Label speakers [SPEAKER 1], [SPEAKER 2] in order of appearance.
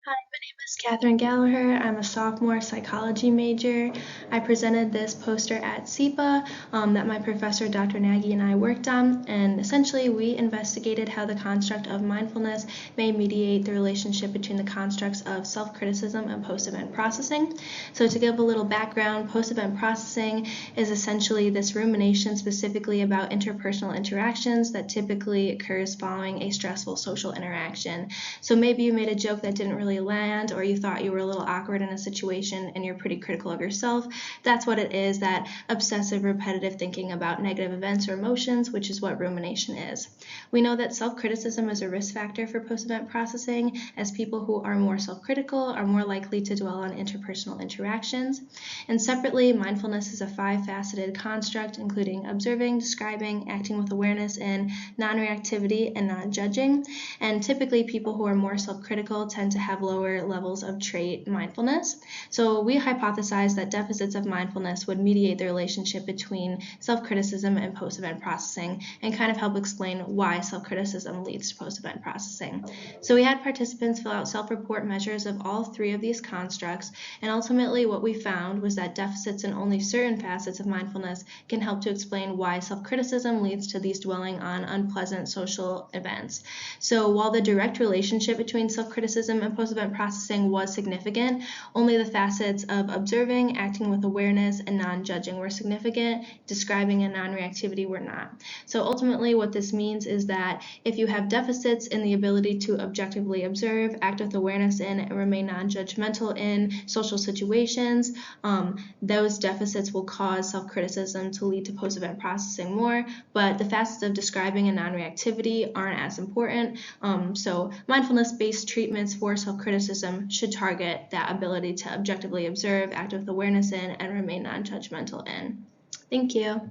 [SPEAKER 1] Hi, my name is Catherine Gallagher. I'm a sophomore psychology major. I presented this poster at SEPA that my professor, Dr. Nagy, and I worked on, and essentially we investigated how the construct of mindfulness may mediate the relationship between the constructs of self-criticism and post-event processing. So to give a little background, post-event processing is essentially this rumination specifically about interpersonal interactions that typically occurs following a stressful social interaction. So maybe you made a joke that didn't really land, or you thought you were a little awkward in a situation and you're pretty critical of yourself. That's what it is, that obsessive, repetitive thinking about negative events or emotions, which is what rumination is. We know that self-criticism is a risk factor for post-event processing, as people who are more self-critical are more likely to dwell on interpersonal interactions. And separately, mindfulness is a five-faceted construct, including observing, describing, acting with awareness, and non-reactivity and non-judging. And typically, people who are more self-critical tend to have lower levels of trait mindfulness. So we hypothesized that deficits of mindfulness would mediate the relationship between self-criticism and post-event processing, and kind of help explain why self-criticism leads to post-event processing. So we had participants fill out self-report measures of all three of these constructs, and ultimately what we found was that deficits in only certain facets of mindfulness can help to explain why self-criticism leads to these dwelling on unpleasant social events. So while the direct relationship between self-criticism and post-event processing was significant, only the facets of observing, acting with awareness, and non-judging were significant. Describing and non-reactivity were not. So ultimately what this means is that if you have deficits in the ability to objectively observe, act with awareness in, and remain non-judgmental in social situations, those deficits will cause self-criticism to lead to post-event processing more, but the facets of describing and non-reactivity aren't as important. So mindfulness-based treatments for self-criticism should target that ability to objectively observe, act with awareness in, and remain non-judgmental in. Thank you.